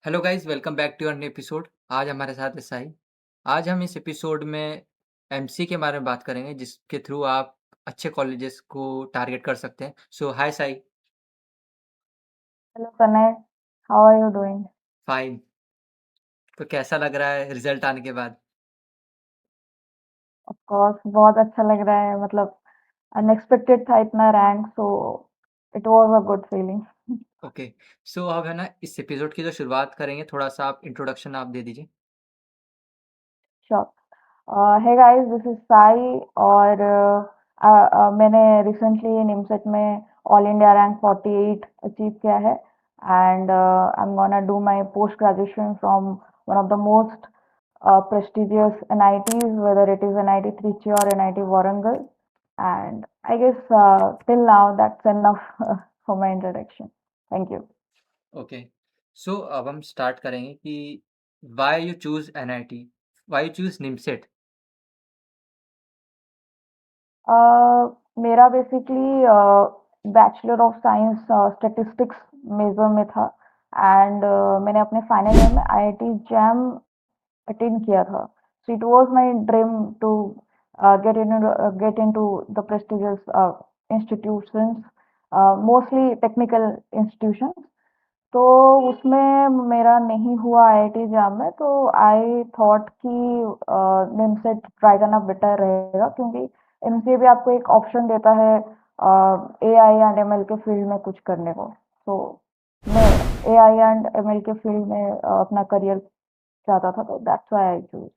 Hello guys welcome back to your new episode. आज हमारे साथ है साई। आज हम इस एपिसोड में एमसी के बारे में बात करेंगे जिसके थ्रू आप अच्छे कॉलेजेस को टारगेट कर सकते हैं। So hi Sai. Hello Tanay, how are you doing? Fine. तो कैसा लग रहा है रिजल्ट आने के बाद? Of course, बहुत अच्छा लग रहा है मतलब अनएक्सपेक्टेड था इतना rank so it was a good feeling. Okay. So अब है ना इस एपिसोड की जो शुरुआत करेंगे, थोड़ा सा आप इंट्रोडक्शन आप दे दीजिए। Sure. Hey guys this is Sai और मैंने रिसेंटली निमसेट में ऑल इंडिया रैंक 48 अचीव किया है and I am gonna do my post graduation from one of the most prestigious NITs, whether it is NIT Trichy or NIT Warangal. And I guess till now that's enough for my introduction. Thank you. Okay. So अब हम start करेंगे कि why you choose NIT, why you choose NIMCET. मेरा basically bachelor of science statistics major में था and मैंने अपने final year में IIT जैम अटेंड किया था. So it was my dream to get into the prestigious institutions, mostly technical institutions. तो उसमें मेरा नहीं हुआ IIT जैम में तो आई थॉट कि निमसेट ट्राई करना बेटर रहेगा क्योंकि एमसीए भी आपको एक ऑप्शन देता है AI एंड ML के फील्ड में कुछ करने को. तो मैं AI एंड ML के फील्ड में अपना करियर चाहता था तो that's why I choose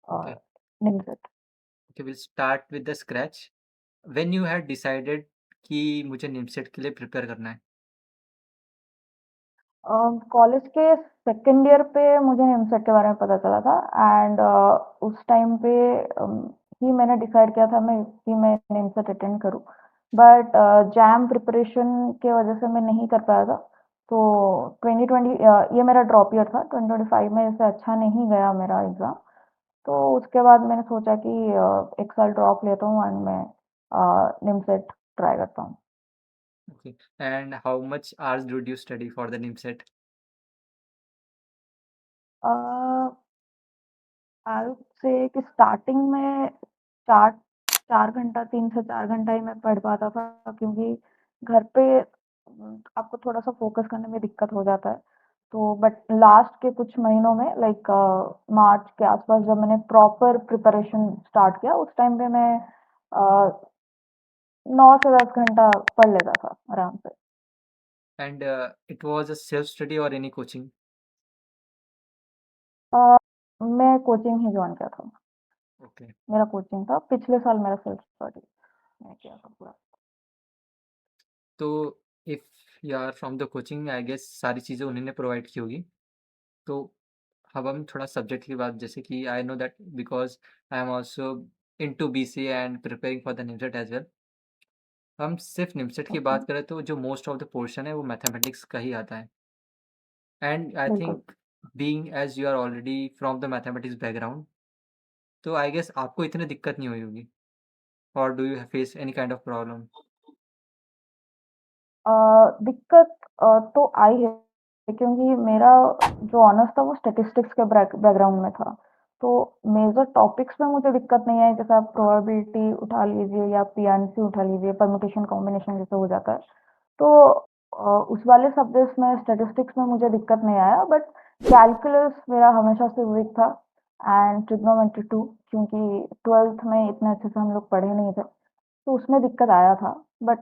okay. NIMCET. Okay, will start with the scratch. When you had decided कि मुझे निमसेट के लिए प्रिपेयर करना है? कॉलेज के सेकंड ईयर पे मुझे निमसेट के बारे में पता चला था एंड उस टाइम पे ही मैंने डिसाइड किया था मैं निमसेट अटेंड करूं बट जैम प्रिपरेशन के वजह से मैं नहीं कर पाया था. तो 2020 ये मेरा ड्रॉप ईयर था. 2025 में ऐसे अच्छा नहीं गया मेरा एग्ज़ाम. तो उसके बाद मैंने सोचा कि एक साल ड्रॉप लेता हूँ एंड मैं निमसेट ट्राई करता हूँ. Okay. And how much hours did you study for the NIMSET? A, I would से कि स्टार्टिंग में 4 4 घंटा 3 से 4 घंटा ही मैं पढ़ पाता था क्योंकि घर पे आपको थोड़ा-सा फ़ोकस करने में दिक्कत हो जाता है. तो बट लास्ट के कुछ महीनों में लाइक मार्च के आस-पास जब मैंने प्रॉपर प्रिपरेशन स्टार्ट किया उस टाइम पे मैं 9 से 10 घंटा पढ़ लेता था आराम से. And it was a self-study or any coaching? अ, मैं कोचिंग ही जॉइन किया था. Okay. मेरा कोचिंग था. पिछले साल मेरा सेल्फ स्टडी मैं किया था पूरा. तो if you are from the coaching, I guess सारी चीज़ें उन्हीं ने प्रोवाइड की होगी। तो अब हम थोड़ा सब्जेक्ट की बात, जैसे कि I know that because I am also into BCA and preparing for the NIMCET as well. हम सिर्फ निमसेट की ओके, बात करें तो जो मोस्ट ऑफ द पोर्शन है वो मैथमेटिक्स का ही आता है। एंड आई बिल्कुल. Think being as you are already from the mathematics background, तो आई गेस आपको इतनी दिक्कत नहीं हुई होगी। Or do you face any kind of problem? अ, दिक्कत तो आई है क्योंकि मेरा जो ऑनर्स था वो स्टैटिस्टिक्स के बैकग्राउंड में था. तो मेजर टॉपिक्स में मुझे दिक्कत नहीं आई. जैसे आप प्रोबेबिलिटी उठा लीजिए या पीएनसी उठा लीजिए, परम्यूटेशन कॉम्बिनेशन जैसे हो जाता है. तो उस वाले सब्जेक्ट्स में स्टैटिस्टिक्स में मुझे दिक्कत नहीं आया बट कैलकुलस मेरा हमेशा से वीक था एंड ट्रिग्नोमेट्री टू क्योंकि 12th में इतने अच्छे से हम लोग पढ़े नहीं थे. तो उसमें दिक्कत आया था बट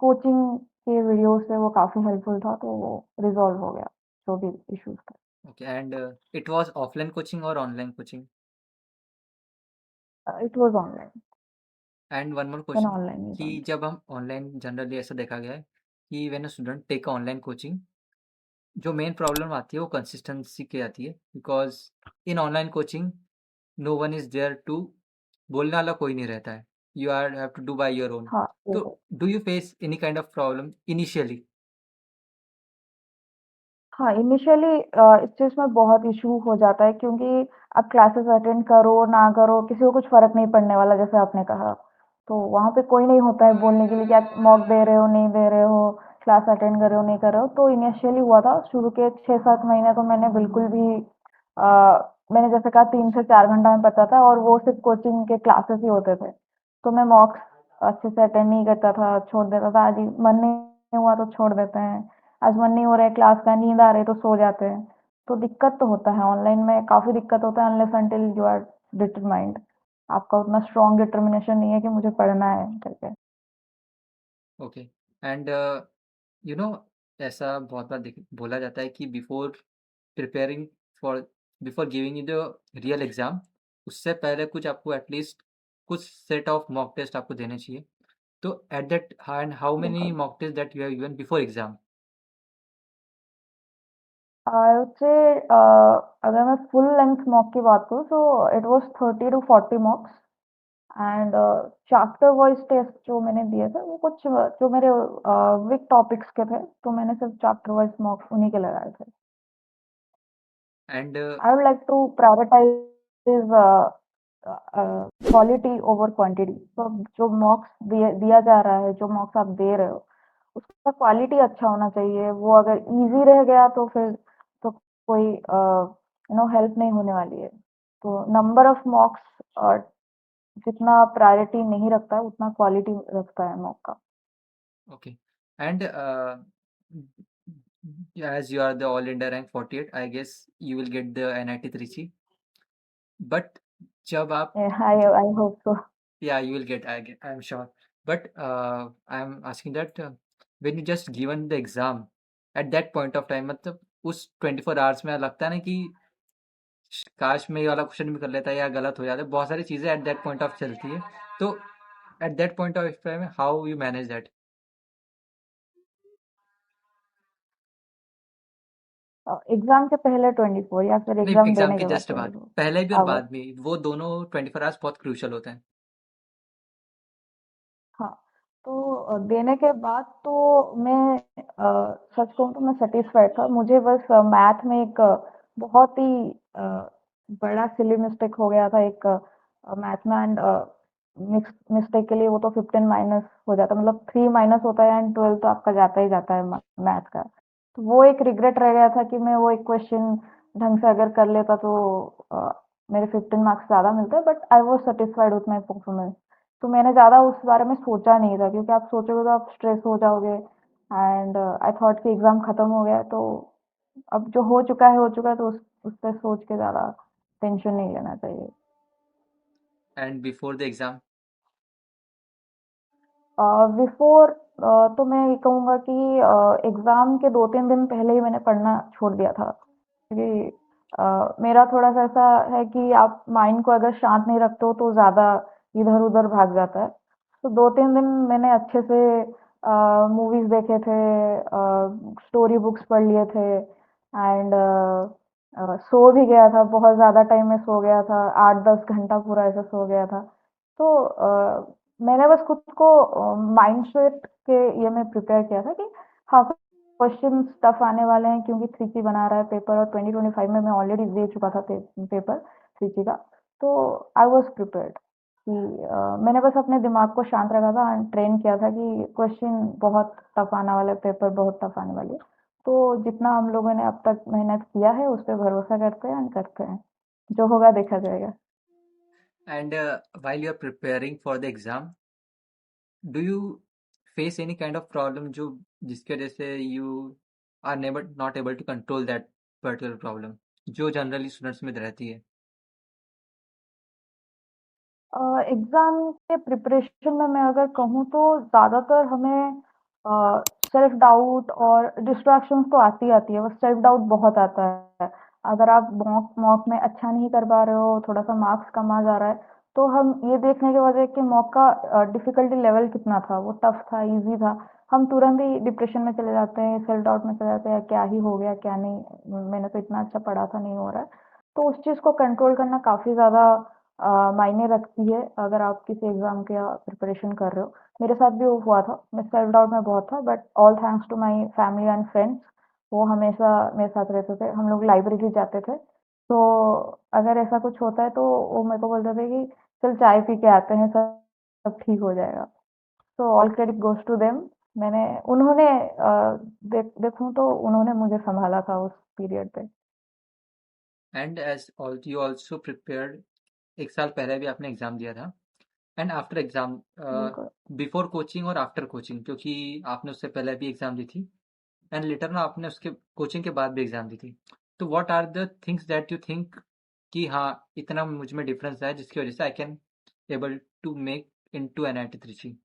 कोचिंग के वीडियो से वो काफ़ी हेल्पफुल था तो वो रिज़ॉल्व हो गया जो भी इश्यूज़ थे. Okay, and it was offline coaching or online coaching? It was online. And one more मैंने क्वेश्चन ऑनलाइन ही कि जॉइन किया. जब हम ऑनलाइन, जनरली ऐसा देखा गया है कि when a student take online coaching, जो मेन प्रॉब्लम आती है वो कंसिस्टेंसी की आती है। Because in online coaching no one is there to, बोलने वाला कोई नहीं रहता है। You are have to do by your own. हाँ, तो बिल्कुल. Do you face any kind of problem initially? हाँ, इनिशियली इस चीज़ में बहुत इश्यू हो जाता है क्योंकि आप क्लासेस अटेंड करो, ना करो, किसी को कुछ फ़र्क नहीं पड़ने वाला जैसे आपने कहा. तो वहाँ पे कोई नहीं होता है बोलने के लिए कि आप मॉक दे रहे हो, नहीं दे रहे हो क्लास अटेंड कर रहे हो नहीं कर रहे हो। तो इनिशियली हुआ था शुरू के 6-7 महीने तो मैंने बिल्कुल भी मैंने जैसे कहा 3 से 4 घंटा में पढ़ता था और वो सिर्फ कोचिंग के क्लासेस ही होते थे। तो मैं मॉक्स अच्छे से अटेंड नहीं करता था, छोड़ देता था। आज मन नहीं हुआ तो छोड़ देते हैं। आज मन नहीं हो रहा है क्लास का, नींद आ रही है तो सो जाते हैं। तो दिक्कत तो होता है ऑनलाइन में, काफ़ी दिक्कत होता है unless until you are determined. आपका उतना स्ट्रॉन्ग डिटर्मिनेशन नहीं है कि मुझे पढ़ना है करके। ओके। एंड यू नो ऐसा बहुत बार बोला जाता है कि preparing for before giving the real exam, उससे पहले कुछ आपको एटलीस्ट कुछ सेट ऑफ मॉक टेस्ट आपको देने चाहिए। तो at that and how many बिल्कुल। Mock test that you have given before exam? I would say अगर मैं फुल लेंथ मॉक की बात करूँ तो it was 30 to 40 mocks and chapter wise test जो मैंने दिए थे वो कुछ जो मेरे वीक टॉपिक्स के थे, तो मैंने सिर्फ चैप्टर वाइज़ मॉक्स उन्हीं के लगाए थे। And I would like to prioritize quality over quantity. तो जो मॉक्स दिया जा रहा है, जो मॉक्स आप दे रहे हो, उसका क्वालिटी अच्छा होना चाहिए। वो अगर इजी रह गया तो फिर तो कोई हेल्प नहीं होने वाली है। तो नंबर ऑफ मॉक्स जितना प्रायोरिटी नहीं रखता है उतना क्वालिटी रखता है मॉक का। Okay. And as you are the all India rank 48, I guess you will get the NIT Trichy. But जब आप I hope so. yeah, you will get, I'm sure. But I'm asking that when you just given the exam at that point of time, मतलब उस 24 hours में लगता है ना कि काश मैं ये वाला क्वेश्चन भी कर लेता या गलत हो जाता। बहुत सारी चीजें एट दैट पॉइंट ऑफ चलती है। तो at that point of time how you manage that? Exam के पहले 24 या फिर नहीं, एग्ज़ाम एग्जाम देने के के बाद जस्ट बाद, 24 पहले भी और आवर्स? बाद में, वो दोनों 24 आवर्स बहुत क्रूशियल होते हैं। हाँ, तो देने के बाद तो मैं सच कहूँ तो मैं सैटिस्फाइड था। मुझे बस मैथ में एक बहुत ही बड़ा सिली मिस्टेक हो गया था एक मैथ में एंड मिक्स मिस्टेक के लिए वो तो 15 माइनस हो जाता है, मतलब 3 माइनस होता है एंड 12 तो आपका जाता ही जाता है मैथ का। तो वो एक रिग्रेट रह गया था कि मैं वो एक क्वेश्चन ढंग से अगर कर लेता तो मेरे 15 मार्क्स ज़्यादा मिलते, but I was satisfied with my performance. तो मैंने ज़्यादा उस बारे में सोचा नहीं था क्योंकि आप सोचोगे तो आप स्ट्रेस हो जाओगे एंड आई थॉट कि एग्ज़ाम ख़त्म हो गया है तो अब जो हो चुका है तो उस पे सोच के ज़्यादा टेंशन नहीं लेना चाहिए। And before the exam? Before तो मैं ये कहूँगा कि एग्ज़ाम के 2-3 दिन पहले ही मैंने पढ़ना छोड़ दिया था। क्योंकि मेरा थोड़ा-सा ऐसा है कि आप माइंड को अगर शांत नहीं रखते हो तो ज़्यादा इधर-उधर भाग जाता है। तो 2-3 दिन मैंने अच्छे से मूवीज़ देखे थे, स्टोरी बुक्स पढ़ लिए थे एंड सो भी गया था, बहुत ज़्यादा टाइम में सो गया था, 8-10 घंटा पूरा ऐसे सो गया था। तो मैंने बस खुद को माइंडसेट के ये में प्रिपेयर किया था कि हाँ, क्वेश्चंस टफ आने वाले हैं क्योंकि 3C बना रहा है पेपर और 2025 में मैं ऑलरेडी दे चुका था पेपर 3C का। तो आई वाज़ प्रिपेयर्ड कि मैंने बस अपने दिमाग को शांत रखा था एंड ट्रेन किया था कि क्वेश्चन बहुत टफ आने वाला है, पेपर बहुत टफ आने वाली है। तो जितना हम लोगों ने अब तक मेहनत किया है उस पे भरोसा करते हैं एंड करते हैं। जो होगा देखा जाएगा। And while you are preparing for the exam, do you face any kind of problem जो जिसकी वजह से you are never not able to control that particular problem, जो जनरली स्टूडेंट्स में रहती है? एग्ज़ाम के प्रिपरेशन में मैं अगर कहूँ तो ज़्यादातर हमें सेल्फ डाउट और डिस्ट्रैक्शंस तो आती है, बस सेल्फ डाउट बहुत आता है। अगर आप मॉक मॉक में अच्छा नहीं कर पा रहे हो, थोड़ा-सा मार्क्स कम आ जा रहा है, तो हम ये देखने की वजह है कि मॉक का डिफ़िकल्टी लेवल कितना था, वो टफ था, ईज़ी था। हम तुरंत ही डिप्रेशन में चले जाते हैं, सेल्फ डाउट में चले जाते हैं, क्या ही हो गया, क्या नहीं, मैंने तो इतना अच्छा पढ़ा था, नहीं हो रहा है। तो उस चीज़ को कंट्रोल करना काफ़ी ज़्यादा मायने रखती है अगर आप किसी एग्ज़ाम का प्रिपरेशन कर रहे हो। मेरे साथ भी वो हुआ था, मैं सेल्फ डाउट में बहुत था but all thanks to my family and friends, वो हमेशा मेरे साथ रहते थे। हम लोग लाइब्रेरी जाते थे, तो अगर ऐसा कुछ होता है तो वो मेरे को बोलते थे कि चल चाय पी के आते हैं, सब सब ठीक हो जाएगा। तो all credit goes to them. मैंने उन्होंने देखूँ तो उन्होंने मुझे सँभाला था उस पीरियड पे। And as you also prepared, एक साल पहले भी आपने एग्जाम दिया था, एंड आफ्टर एग्जाम, बिल्कुल। बिफोर कोचिंग और आफ्टर कोचिंग, क्योंकि आपने उससे पहले भी एग्जाम दी थी एंड लेटर में आपने उसके कोचिंग के बाद भी एग्जाम दी थी। तो what are the things that you think कि हाँ, इतना मुझ में डिफरेंस है जिसकी वजह से I can able to make into NIT Trichy.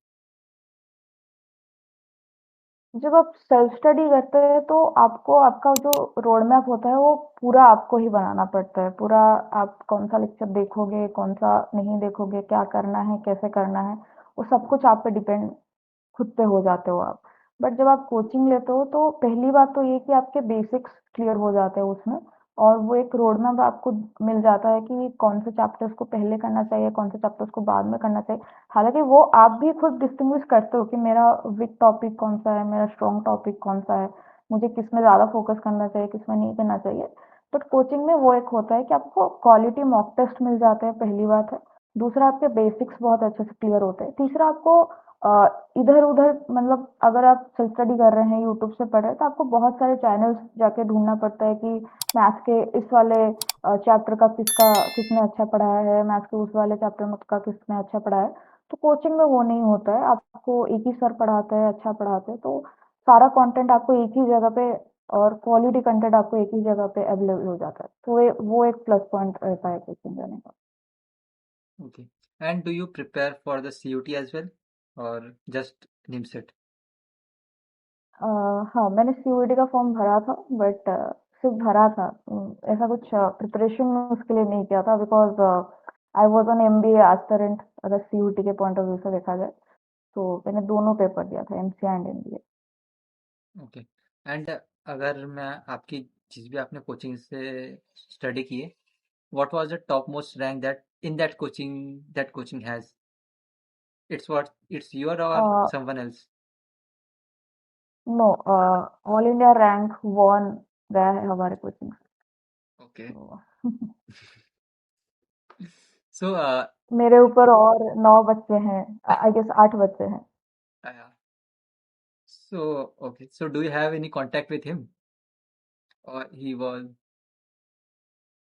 जब आप सेल्फ स्टडी करते हैं तो आपको आपका जो रोड मैप होता है वो पूरा आपको ही बनाना पड़ता है। पूरा आप कौन-सा लेक्चर देखोगे, कौन-सा नहीं देखोगे, क्या करना है, कैसे करना है, वो सब कुछ आप पे डिपेंड खुद पे हो जाते हो आप। बट जब आप कोचिंग लेते हो तो पहली बात तो ये कि आपके बेसिक्स क्लियर हो जाते हैं उसमें, और वो एक रोड मैप आपको मिल जाता है कि कौन से चैप्टर्स को पहले करना चाहिए, कौन से चैप्टर्स को बाद में करना चाहिए। हालाँकि वो आप भी खुद डिस्टिंग्विश करते हो कि मेरा वीक टॉपिक कौन-सा है, मेरा स्ट्रॉन्ग टॉपिक कौन-सा है, मुझे किसमें ज़्यादा फोकस करना चाहिए, किसमें नहीं करना चाहिए। बट कोचिंग में वो एक होता है कि आपको क्वालिटी मॉक टेस्ट मिल जाते हैं, पहली बात है। दूसरा, आपके बेसिक्स बहुत अच्छे से क्लियर होते हैं। तीसरा, आपको इधर-उधर मतलब अगर आप सेल्फ स्टडी कर रहे हैं, यूट्यूब से पढ़ रहे हैं, तो आपको बहुत सारे चैनल्स जाके ढूँढना पड़ता है कि मैथ्स के इस वाले चैप्टर का किसने अच्छा पढ़ाया है, मैथ्स के उस वाले चैप्टर में का किसने अच्छा पढ़ाया है। तो कोचिंग में वो नहीं होता है, आपको एक ही सर पढ़ाते हैं, अच्छा पढ़ाते हैं, तो सारा कंटेंट आपको एक ही जगह पे और क्वालिटी कंटेंट आपको एक ही जगह पे अवेलेबल हो जाता है। तो वो एक प्लस पॉइंट रहता है कोचिंग जाने का। Okay, and do you prepare for the CUET as well और जस्ट निमसेट? हाँ, मैंने सीयूईटी का फॉर्म भरा था, बट सिर्फ भरा था। ऐसा कुछ प्रिपरेशन उसके लिए नहीं किया था, because I was an MBA aspirant. अगर सीयूईटी के पॉइंट ऑफ व्यू से देखा जाए तो मैंने दोनों पेपर दिया था, MCA and MBA. Okay, and अगर मैं आपकी, जिस भी आपने कोचिंग से स्टडी की है, what was the topmost rank that in that coaching has? It's your or someone else? No, all India rank one गया है हमारे कोचिंग से। Okay. तो So मेरे ऊपर और 9 बच्चे हैं, आई गेस 8 बच्चे हैं। uh, okay. So do you have any contact with him or he was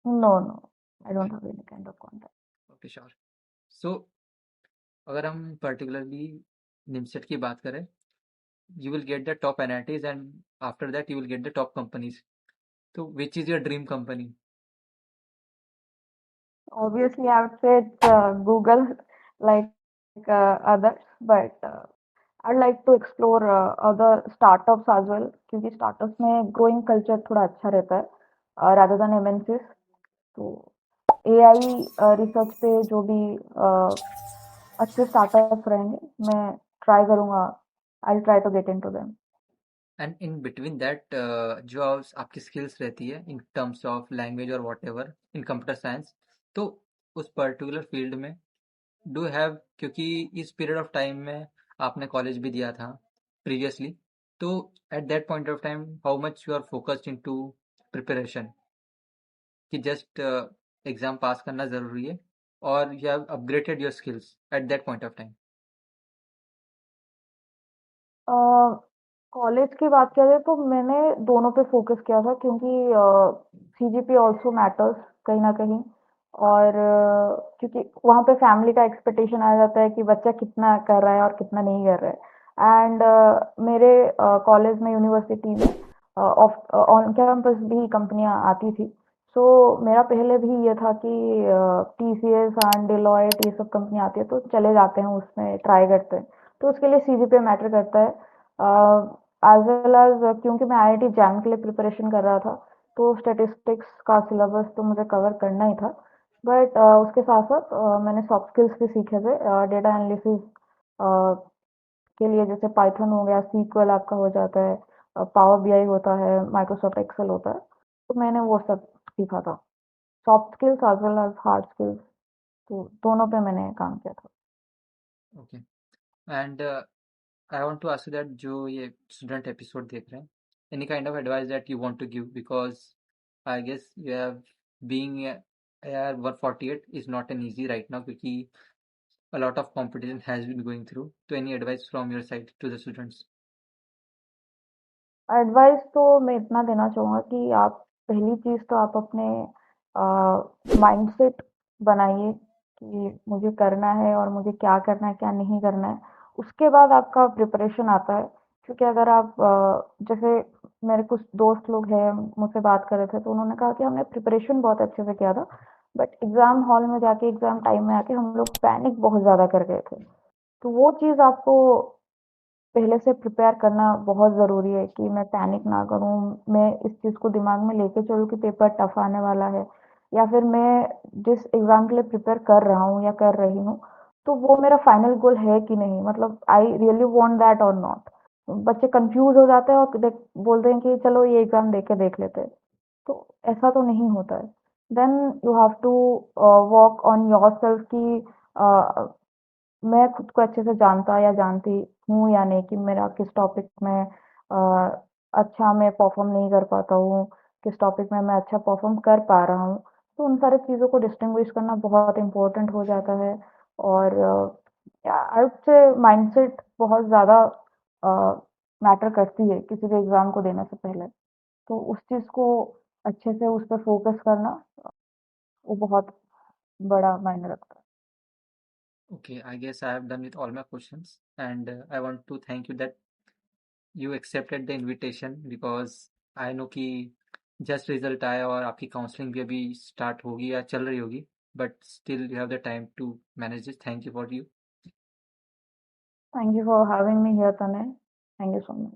no no, I okay? Don't have any kind of contact. Okay, sure. So अगर हम particularly निमसेट की बात करें, you will get the top NITs and after that you will get the top companies. So which is your dream company? Obviously, I would say it's Google, like others, but I'd like to explore other startups as well, क्योंकि startups में growing culture थोड़ा अच्छा रहता है rather than MNCs। तो AI research पे जो भी अच्छे स्टार्टअप्स रहेंगे, मैं ट्राई करूँगा। I try to get into them. And in between that, जो आपकी स्किल्स रहती है इन टर्म्स ऑफ लैंग्वेज और whatever in computer science, तो उस पर्टिकुलर फील्ड में डू हैव, क्योंकि इस पीरियड ऑफ टाइम में आपने कॉलेज भी दिया था प्रीवियसली, तो at that point of time how much you are focused into preparation, कि जस्ट एग्जाम पास करना ज़रूरी है, और you have upgraded your skills at that point of time? College की बात करें तो मैंने दोनों पे फोकस किया था, क्योंकि सीजीपी ऑल्सो मैटर्स कहीं ना कहीं। और क्योंकि वहाँ पे फैमिली का एक्सपेक्टेशन आ जाता है कि बच्चा कितना कर रहा है और कितना नहीं कर रहा है। एंड मेरे कॉलेज में, यूनिवर्सिटी में ऑन कैंपस भी कंपनियां आती थी। सो मेरा पहले भी ये था कि टीसीएस एंड डिलॉयट ये सब कंपनी आती है तो चले जाते हैं, उसमें ट्राई करते हैं। तो उसके लिए सीजीपीए मैटर करता है, एज वेल एज क्योंकि मैं आईआईटी जैम के लिए प्रिपरेशन कर रहा था, तो स्टैटिस्टिक्स का सिलेबस तो मुझे कवर करना ही था। बट उसके साथ साथ मैंने सॉफ्ट स्किल्स भी सीखे थे, डेटा एनालिसिस के लिए, जैसे पाइथन हो गया, सीक्वल आपका हो जाता है, पावर बीआई होता है, माइक्रोसॉफ्ट एक्सेल होता है। तो मैंने वो सब सीखा था, soft skills as well as hard skills. तो दोनों पे मैंने काम किया था। Okay, and I want to ask that जो ये स्टूडेंट एपिसोड देख रहे हैं, any kind of advice that you want to give, because I guess you have being AR 148 is not an easy right now, क्योंकि a lot of competition has been going through. So any advice from your side to the students? Advice तो मैं इतना देना चाहूँगा कि आप पहली चीज़ तो आप अपने माइंडसेट बनाइए कि मुझे करना है और मुझे क्या करना है, क्या नहीं करना है। उसके बाद आपका प्रिपरेशन आता है, क्योंकि अगर आप जैसे मेरे कुछ दोस्त लोग हैं मुझसे बात कर रहे थे तो उन्होंने कहा कि हमने प्रिपरेशन बहुत अच्छे से किया था, बट एग्ज़ाम हॉल में जाके एग्ज़ाम टाइम में आके हम लोग पैनिक बहुत ज़्यादा कर गए थे। तो वो चीज़ आपको पहले से प्रिपेयर करना बहुत ज़रूरी है कि मैं पैनिक ना करूँ, मैं इस चीज़ को दिमाग में लेके चलूँ कि पेपर टफ आने वाला है, या फिर मैं जिस एग्ज़ाम के लिए प्रिपेयर कर रहा हूँ या कर रही हूँ, तो वो मेरा फाइनल गोल है कि नहीं, मतलब आई रियली वांट दैट और नॉट। बच्चे कंफ्यूज हो जाते हैं और बोलते हैं कि चलो ये एग्ज़ाम दे के देख लेते हैं, तो ऐसा तो नहीं होता है। Then you have to work on yourself कि मैं खुद को अच्छे से जानता या जानती हूँ या नहीं, कि मेरा किस टॉपिक में अच्छा मैं परफॉर्म नहीं कर पाता हूँ, किस टॉपिक में मैं अच्छा परफॉर्म कर पा रहा हूँ। तो उन सारी चीज़ों को डिस्टिंग्विश करना बहुत इम्पोर्टेंट हो जाता है। और आई वुड से माइंडसेट बहुत ज़्यादा मैटर करती है किसी भी एग्ज़ाम को देने से पहले। तो उस चीज़ को अच्छे से उस पर फोकस करना वो बहुत बड़ा मायने रखता है। Okay, I guess I have done with all my questions, and I want to thank you that you accepted the invitation because I know कि जस्ट रिजल्ट आया और आपकी काउंसलिंग भी अभी स्टार्ट होगी या चल रही होगी, but still you have the time to manage this. Thank you for you. Thank you for having me here, Tanay. Thank you so much.